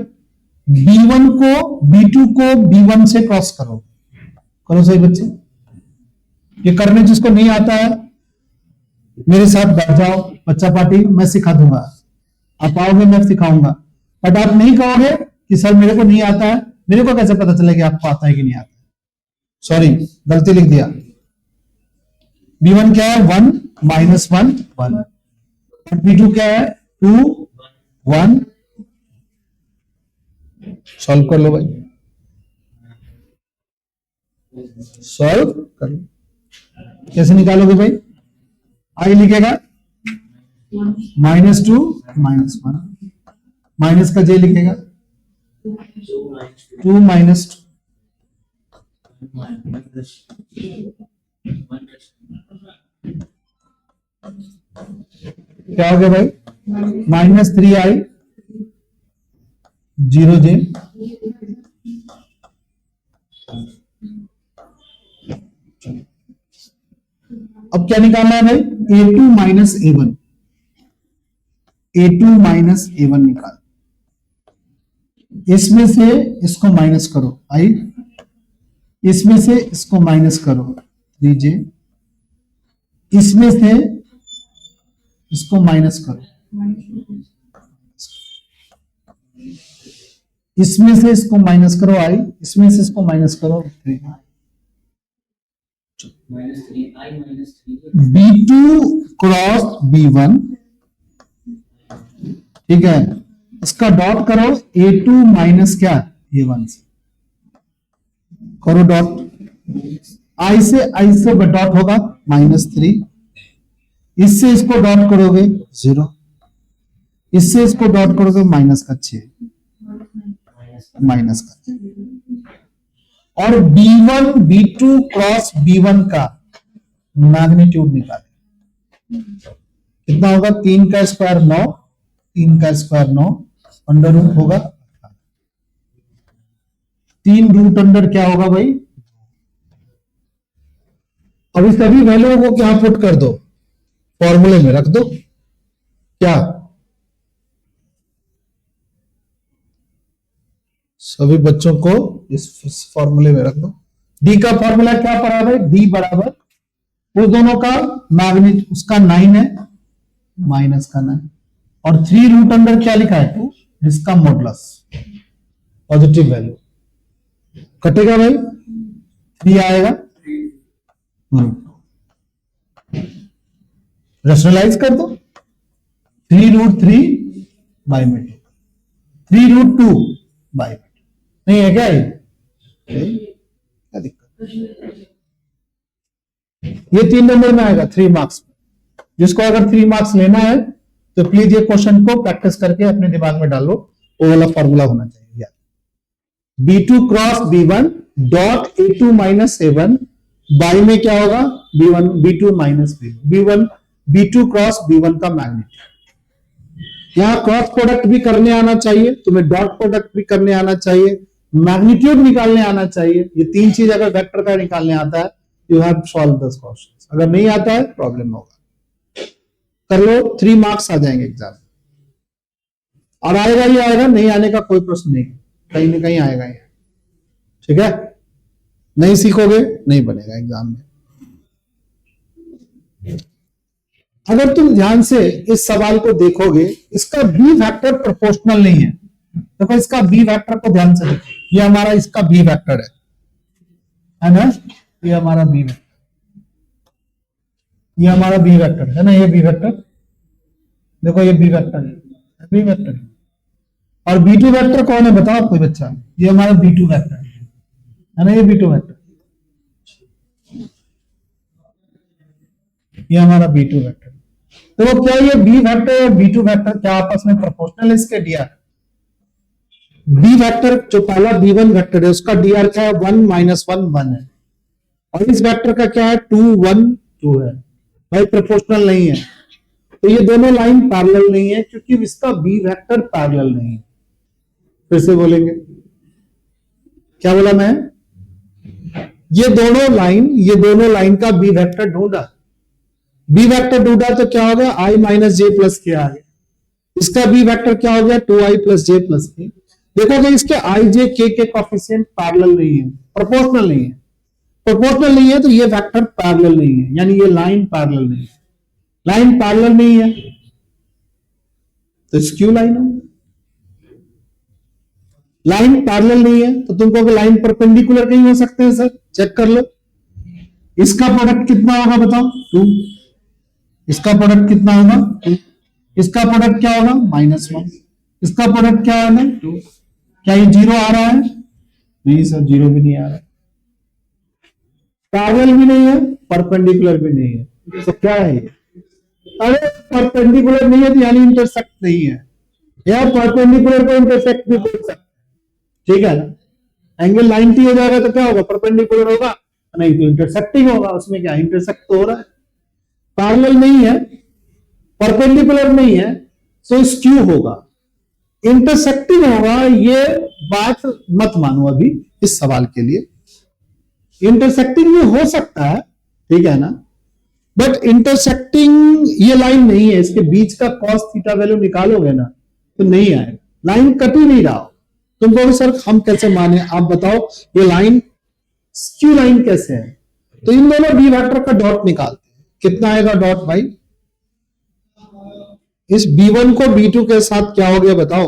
b1 को b2 को b1 से क्रॉस करो। करो सही बच्चे, ये करने जिसको नहीं आता है मेरे साथ बैठ जाओ, बच्चा पार्टी मैं सिखा दूंगा। आप आओगे मैं सिखाऊंगा, बट आप नहीं कहोगे कि सर मेरे को नहीं आता है। मेरे को कैसे पता चलेगा कि आपको आता है कि नहीं आता? सॉरी गलती लिख दिया। b1 क्या है, 1 माइनस 1 1, b2 क्या है, 2 1। सॉल्व कर लो भाई, सॉल्व कर लो। कैसे निकालोगे भाई, आई लिखेगा -2 -1, माइनस का जे लिखेगा 2 -2। क्या हो गया भाई, -3i 0j। अब क्या निकालना है भाई, a2 minus a1, a2 minus a1 निकाल। इसमें से इसको माइनस करो आई, इसमें से इसको माइनस करो 3j, इसमें से इसको माइनस करो, इसमें से इसको माइनस करो आई, इसमें से इसको माइनस करो 3। b2 क्रॉस b1, ठीक है, इसका डॉट करो a2 माइनस क्या, a1 से करो डॉट। i से डॉट होगा -3, इससे इसको डॉट करोगे 0, इससे इसको डॉट करोगे -6 -6। और b1 b2 क्रॉस b1 का मैग्नीट्यूड निकाले, कितना होगा, 3 का स्क्वायर 9, 3 का स्क्वायर 9, अंडर रूट होगा 3 रूट अंडर क्या होगा भाई। अब इस सभी वैल्यू को क्या पुट कर दो, फॉर्मूले में रख दो। क्या सभी बच्चों को इस फॉर्मूले में रख दो। डी का फॉर्मूला क्या पड़ा भाई, डी बराबर उस दोनों का मैग्नीट्यूड, उसका 9 है माइनस का 9, और 3 रूट अंडर क्या लिखा है 2, जिसका मॉडुलस पॉजिटिव वैल्यू। कटेगा भाई, 3 आएगा, रेशनलाइज कर दो, 3√3/2, 3√2/2 नहीं है क्या, क्या दिक्कत। ये 3 नंबर में आएगा 3 मार्क्स में। जिसको अगर 3 मार्क्स लेना है तो प्लीज ये क्वेश्चन को प्रैक्टिस करके अपने दिमाग में डालो, वो वाला फॉर्मूला होना चाहिए यार। b2 cross b1 dot a2 minus a1 by में क्या होगा, b1 b2 minus b1 b2 cross b1 का मैग्नीट्यूड। यहां क्रॉस प्रोडक्ट भी करने आना चाहिए तुम्हें, डॉट प्रोडक्ट भी करने आना चाहिए, मैग्नीट्यूड निकालने आना चाहिए। ये 3 चीज अगर वेक्टर का निकालने आता है, you have solve this question. अगर नहीं आता है प्रॉब्लम होगा। कर लो, 3 मार्क्स आ जाएंगे एग्जाम, और आएगा ही आएगा, नहीं आने का कोई प्रश्न नहीं, कहीं ना कहीं आएगा ही। ठीक है, नहीं सीखोगे नहीं बनेगा एग्जाम में। अगर तुम ध्यान से इस सवाल को देखोगे, इसका बी फैक्टर प्रोपोर्शनल नहीं है। देखो इसका बी फैक्टर को ध्यान से देखो, ये हमारा इसका बी फैक्टर है ना, ये हमारा बी फैक्टर, ये हमारा बी फैक्टर है ना, ये बी फैक्टर, देखो ये बी फैक्टर है, बी फैक्टर है। और बी टू वैक्टर कौन है बताओ कोई बच्चा, ये हमारा बी टू वैक्टर है ना, ये बी टू वैक्टर, ये हमारा बी टू वैक्टर। तो वो क्या ये बी वैक्टर और बी टू वैक्टर क्या आपस में प्रोपोर्शनल है इसके डीआर? बी वैक्टर जो पहला बी वन वैक्टर है उसका डीआर क्या है, 1 - 1 1 है, और इस वैक्टर का क्या है, 2 1 2 है। भाई प्रोपोर्शनल नहीं है, तो ये दोनों लाइन पैरेलल नहीं है क्योंकि इसका बी वेक्टर पैरेलल नहीं है। फिर से बोलेंगे, क्या बोला मैं, ये दोनों लाइन का बी वेक्टर ढूंढा, बी वेक्टर ढूंढा तो क्या हो गया, i - j + k आ गया। इसका बी वेक्टर क्या हो गया, 2i + j + k। देखोगे इसके i j k के कोएफिशिएंट पैरेलल नहीं है, प्रोपोर्शनल नहीं है। प्रोपोर्शनल नहीं है तो ये वेक्टर पैरेलल नहीं है, यानी ये लाइन पैरेलल नहीं है। लाइन पैरेलल नहीं है तो स्क्यू लाइन हो। लाइन पैरेलल नहीं है तो तुम कहोगे लाइन परपेंडिकुलर कहीं हो सकते हैं सर, चेक कर लो। इसका प्रोडक्ट कितना होगा बताओ, 2। इसका प्रोडक्ट कितना होगा, 2। इसका प्रोडक्ट क्या होगा, -1। इसका प्रोडक्ट क्या होगा, 2। क्या ये 0 आ रहा है, नहीं सर 0 भी नहीं आ रहा है। पैरेलल भी नहीं है, परपेंडिकुलर भी नहीं है, तो क्या है ये, अरे परपेंडिकुलर नहीं है तो यानी इंटरसेक्ट नहीं है, या परपेंडिकुलर को इंटरसेक्ट भी बोल सकते हैं, ठीक है ना। एंगल 90 हो जाएगा तो क्या होगा, परपेंडिकुलर होगा, नहीं तो इंटरसेक्टिंग होगा, उसमें क्या इंटरसेक्ट तो हो रहा है। पैरेलल नहीं है, परपेंडिकुलर नहीं है, सो स्क्यू होगा, इंटरसेक्टिंग होगा। ये बात मत मानो अभी इस सवाल के लिए, इंटरसेक्टिंग में हो सकता है, ठीक है ना, बट इंटरसेक्टिंग ये लाइन नहीं है, इसके बीच का cos थीटा वैल्यू निकालोगे ना तो नहीं आएगा, लाइन कट ही नहीं रहा हो। तुम कहोगे सर हम कैसे माने, आप बताओ ये लाइन स्क्यू लाइन कैसे है, तो इन दोनों बी वेक्टर का डॉट निकालते हैं, कितना आएगा डॉट भाई, इस b1 को b2 के साथ क्या हो गया बताओ।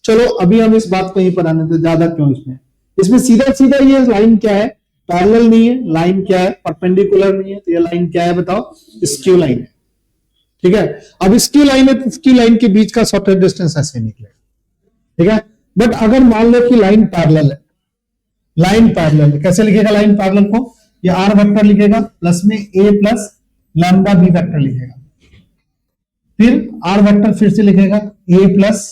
चलो अभी हम इस बात को ही पढ़ाने थे, ज्यादा क्यों इसमें सीधा सीधा ये लाइन क्या है, पैरेलल नहीं है, लाइन क्या है, परपेंडिकुलर नहीं है, तो ये लाइन क्या है बताओ, स्क्यू लाइन है, ठीक है। अब स्क्यू लाइन है तो स्क्यू लाइन के बीच का शॉर्टेस्ट डिस्टेंस ऐसे निकलेगा, ठीक है। बट अगर मान लो कि लाइन पैरेलल है, लाइन पैरेलल है, कैसे लिखेगा लाइन पैरेलल को, ये आर वेक्टर लिखेगा प्लस में a plus lambda B vector लिखेगा, फिर आर वेक्टर फिर से लिखेगा a plus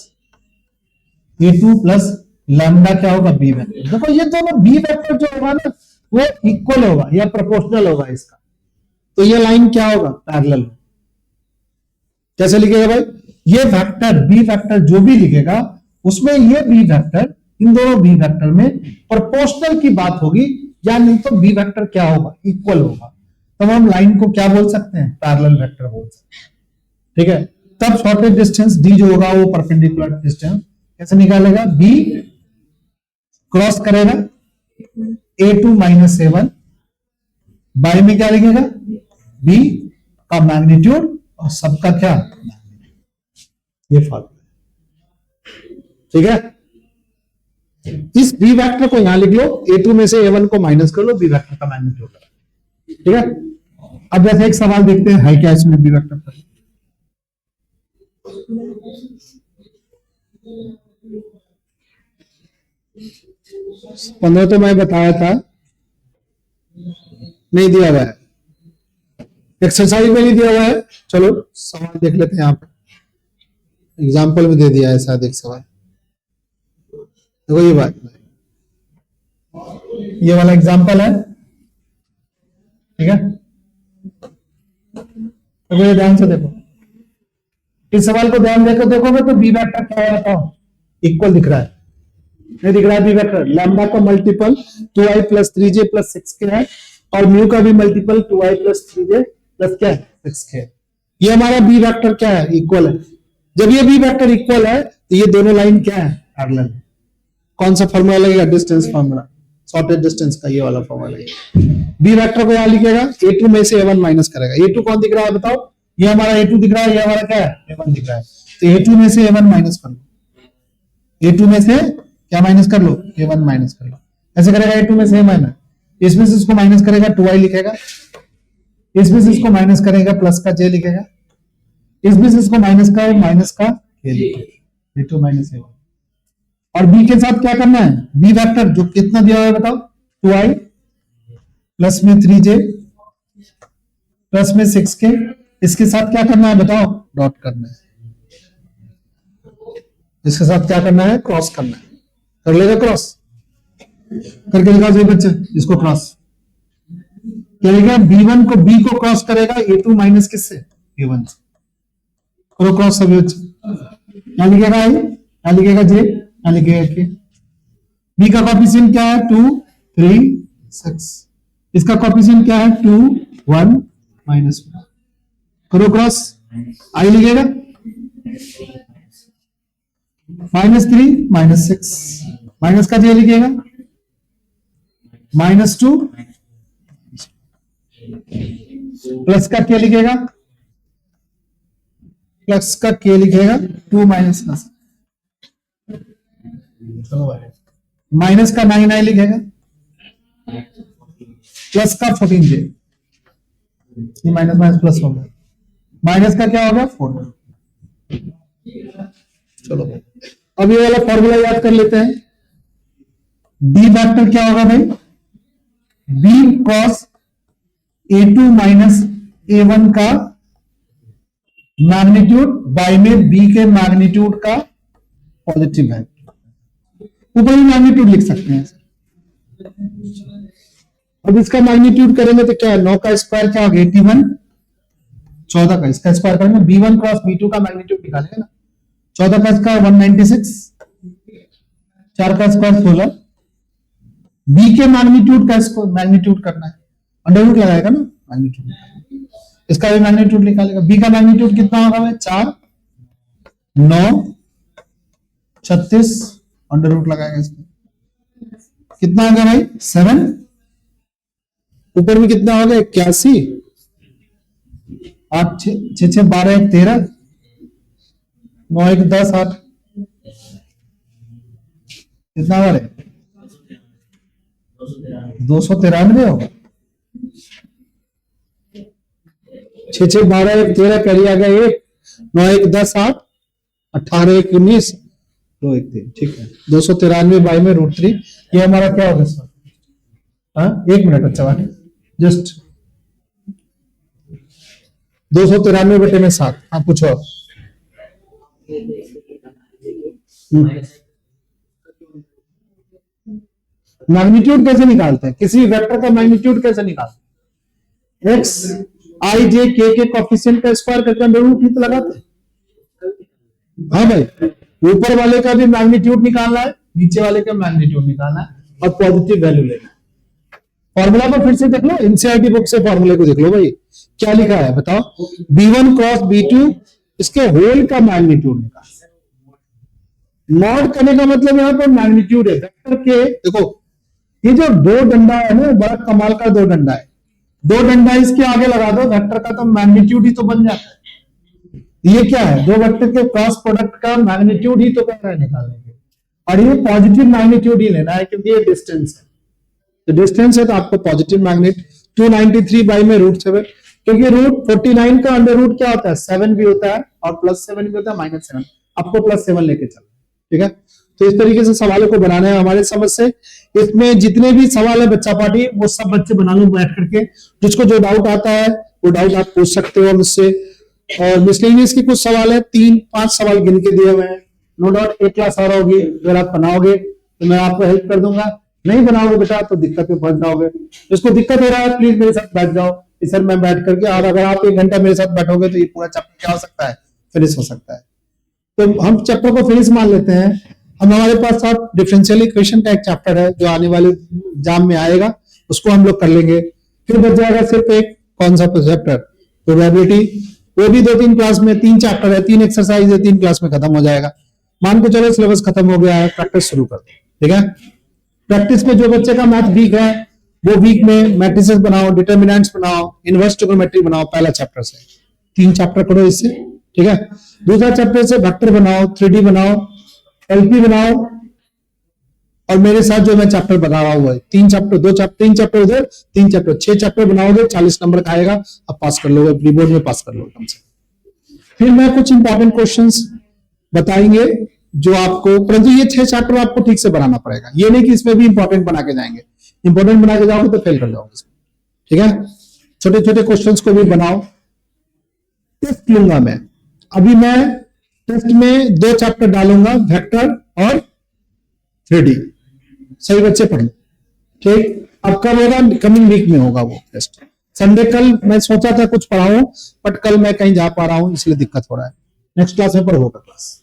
a2 plus lambda क्या होगा बी वेक्टर। देखो ये दोनों बी वेक्टर जो होगा ना वो इक्वल होगा या प्रोपोर्शनल होगा इसका, तो ये लाइन क्या होगा, पैरेलल। कैसे लिखेगा भाई, ये वेक्टर बी वेक्टर जो भी लिखेगा उसमें ये बी वेक्टर, इन दोनों बी वेक्टर में प्रोपोर्शनल की बात होगी, या नहीं तो बी वेक्टर क्या होगा, इक्वल होगा, तब हम लाइन को क्या बोल सकते हैं, पैरेलल वेक्टर बोल सकते हैं, ठीक है। तब शॉर्टेस्ट डिस्टेंस डी जो होगा वो परपेंडिकुलर डिस्टेंस कैसे निकालेगा, बी क्रॉस करेगा a2 - a1, बाय में क्या लिखेगा, b का मैग्नीट्यूड और सबका क्या, ये फॉर्मूला, ठीक है। इस b वेक्टर को यहां लिख लो, a2 में से a1 को माइनस कर लो, b वेक्टर का मैग्नीट्यूड, ठीक है। अब जैसे एक सवाल देखते हैं, है क्या इसमें b वेक्टर पर, पंद्रह तो मैं बताया था, नहीं दिया हुआ है, एक्सरसाइज में नहीं दिया हुआ है। चलो सवाल देख लेते हैं, यहाँ पे एग्जाम्पल में दे दिया है शायद एक सवाल, देखो ये बात, ये वाला एग्जाम्पल है, ठीक है। तो ये ध्यान से देखो, इस सवाल को ध्यान देकर देखोगे तो बी वेक्टर क्या है बताओ, इक्वल दिख रहा है, नहीं दिख रहा है बी वेक्टर, लैम्डा का मल्टीपल 2i + 3j + 6k है, और म्यू का भी मल्टीपल 2i + 3j + क्या है 6k। ये हमारा बी वेक्टर क्या है, इक्वल है। जब ये बी वेक्टर इक्वल है तो ये दोनों लाइन क्या है, पैरेलल है। कौन सा फॉर्मूला लगेगा, डिस्टेंस फॉर्मूला, शॉर्टेस्ट डिस्टेंस का ये वाला फॉर्मूला है। बी वेक्टर को यहां लिखेगा, a2 में से a1 माइनस करेगा। a2 कौन दिख रहा है बताओ? ये हमारा a2 दिख रहा है, ये हमारा क्या है? a1 दिख रहा है। तो a2 में से a1 माइनस कर लो। a2 में से क्या माइनस कर लो? a1 माइनस कर लो। ऐसे करेगा a2 में से a माइनस, इसमें से इसको माइनस करेगा 2i लिखेगा, इसमें से इसको माइनस करेगा प्लस का j लिखेगा, इसमें से इसको माइनस का k लिखेगा। a2 minus a1। और b के साथ क्या करना है? b वेक्टर जो कितना दिया हुआ है बताओ? 2i प्लस में 3j प्लस में 6k, इसके साथ क्या करना है बताओ? डॉट करना है। इसके साथ क्या करना है? क्रॉस करना है। कर लेगा क्रॉस? करके दिखाओ जी बच्चे, इसको क्रॉस करेगा। b1 को b को क्रॉस करेगा a2 माइनस किससे? a1 से। करो क्रॉस सभी बच्चे। क्या लिखेगा i? क्या लिखेगा j? क्या लिखेगा k? b का कॉफिशिएंट क्या है? 2 3 6। इसका कॉफिशिएंट क्या है? 2 1 माइनस 1। करो क्रॉस। i लिखेगा -3 -6, माइनस का j लिखेगा -2, प्लस का k लिखेगा, प्लस का k लिखेगा 2 माइनस का, चलो भाई, माइनस का 9i लिखेगा, प्लस का 14j। ये माइनस माइनस प्लस हो गया, माइनस का क्या हो गया? 4। चलो भाई, अब ये वाला फॉर्मूला याद कर लेते हैं। b वेक्टर क्या होगा भाई? b cos a2 minus a1 का मैग्नीट्यूड बाय में b के मैग्नीट्यूड का पॉजिटिव है। ऊपर ही मैग्नीट्यूड लिख सकते हैं। अब इसका मैग्नीट्यूड करेंगे तो क्या है? 9 का स्क्वायर क्या होगा? 81। 14 का इसका स्क्वायर करेंगे, b1 क्रॉस b2 का मैग्नीट्यूड निकालेंगे ना। 14 का स्क्वायर 196, 4 का स्क्वायर 16। b के मैग्नीट्यूड का मैग्नीट्यूड करना है, अंडर रूट लगाएगा ना मैग्नीट्यूड, इसका भी मैग्नीट्यूड निकालेगा। b का मैग्नीट्यूड कितना होगा भाई? 4 9 36, अंडर रूट लगाएगा इसमें, कितना होगा भाई? 7। ऊपर में कितना होगा? 81, 8 6 6 12 1 13, 9 1 10 8, कितना होगा? 293 होगा। 6 6 12 1 13, पहले आ गया 1, 9 1 10 8, 18 1 19, 2 1 3, ठीक है। 293 बाई में √3, ये हमारा क्या होगा सर? हाँ 1 मिनट, अच्छा बात, जस्ट 293 बटे में 7। हाँ पूछो। मैग्नीट्यूड कैसे निकालते हैं? किसी वेक्टर का मैग्नीट्यूड कैसे निकालते हैं? एक्स आई जे के कॉफिशिएंट का स्क्वायर करके अंडर रूट ही तो लगाते हैं। हाँ भाई, ऊपर वाले का भी मैग्नीट्यूड निकालना है, नीचे वाले का मैग्नीट्यूड निकालना है और पॉजिटिव वैल्यू लेना है। फॉर्मूला को फिर से देख लो, एनसीईआरटी बुक से फॉर्मूले को देख लो भाई, क्या लिखा है बताओ? b1 क्रॉस b2 इसके होल का मैग्नीट्यूड निकाल। मॉड करने का मतलब यहाँ पर मैग्नीट्यूड है वेक्टर के। देखो ये जो 2 डंडा है ना, बड़ा कमाल का 2 डंडा है। 2 डंडा इसके आगे लगा दो वेक्टर का, तो मैग्नीट्यूड ही तो बन जाता है। ये क्या है? 2 वेक्टर के क्रॉस प्रोडक्ट का मैग्नीट्यूड ही तो कह रहा है निकालने के, और ये पॉजिटिव मैग्नीट्यूड ही लेना है क्योंकि ये डिस्टेंस है। तो डिस्टेंस है तो आपको पॉजिटिव मैग्नेट 293 बाई में √7, क्योंकि √49 का अंडर रूट क्या होता है? 7 भी होता है और +7 भी होता है, -7। आपको +7 लेके चलना, ठीक है। तो इस तरीके से सवालों को बनाना है हमारे समझ से। इसमें जितने भी सवाल है बच्चा पार्टी, वो सब बच्चे बना लो बैठ करके। जिसको जो डाउट आता है वो डाउट आप पूछ सकते हो मुझसे। और मिसलेनियस के कुछ सवाल है, 3-5 सवाल गिन के दिए हुए हैं। नो डाउट एक क्लास और होगी, अगर आप बनाओगे तो मैं आपको हेल्प कर दूंगा। नहीं बनाओगे बेटा तो दिक्कत में फंस जाओगे। जिसको दिक्कत हो रहा है प्लीज मेरे साथ बैठ जाओ सर, मैं बैठ करके, और अगर आप 1 घंटा मेरे साथ बैठोगे तो ये पूरा चैप्टर क्या हो सकता है? फिनिश हो सकता है। तो हम चैप्टर को फिनिश मान लेते हैं। हम हमारे पास साथ डिफरेंशियल इक्वेशन का एक चैप्टर है जो आने वाले एग्जाम में आएगा, उसको हम लोग कर लेंगे। फिर बच जाएगा सिर्फ एक कौन सा चैप्टर? प्रोबेबिलिटी। वो भी 2-3 क्लास में, 3 चैप्टर है, 3 एक्सरसाइज है, 3 क्लास में खत्म हो जाएगा। मान के चलो सिलेबस खत्म हो गया है, प्रैक्टिस शुरू कर दो, ठीक है। प्रैक्टिस में जो बच्चे का मैथ वीक है वो वीक में मैट्रिसेस बनाओ, डिटर्मिनेंट्स बनाओ, इनवर्स ट्रिग्नोमेट्री बनाओ, पहला चैप्टर से 3 चैप्टर करो इससे, ठीक है। दूसरा चैप्टर से वेक्टर बनाओ, 3D बनाओ, एलपी बनाओ, और मेरे साथ जो मैं चैप्टर बना रहा हूं 3 चैप्टर, 2 चैप्टर, 3 चैप्टर उधर, 3 चैप्टर, 6 चैप्टर बनाओगे, 40 नंबर का आएगा, अब पास कर लोगे, प्री बोर्ड में पास कर लोगे कम से कम। फिर मैं कुछ इंपॉर्टेंट क्वेश्चंस बताएंगे जो आपको, परंतु ये 6 चैप्टर आपको ठीक से बनाना पड़ेगा, ये नहीं कि इसमें भी इंपॉर्टेंट बना के जाएंगे, इंपॉर्टेंट बना के जाओगे तो फेल कर जाओगे, ठीक है। छोटे छोटे क्वेश्चंस को भी बनाओ। टेस्ट लूंगा मैं, अभी मैं टेस्ट में 2 चैप्टर डालूंगा, वेक्टर और 3D। सही बच्चे पढ़ लो, ठीक। अब कब होगा? कमिंग वीक में होगा वो टेस्ट। संडे कल मैं सोचा था कुछ पढ़ाऊं, बट कल मैं कहीं जा पा रहा हूं, इसलिए दिक्कत हो रहा है। नेक्स्ट क्लास में पढ़ होगा क्लास।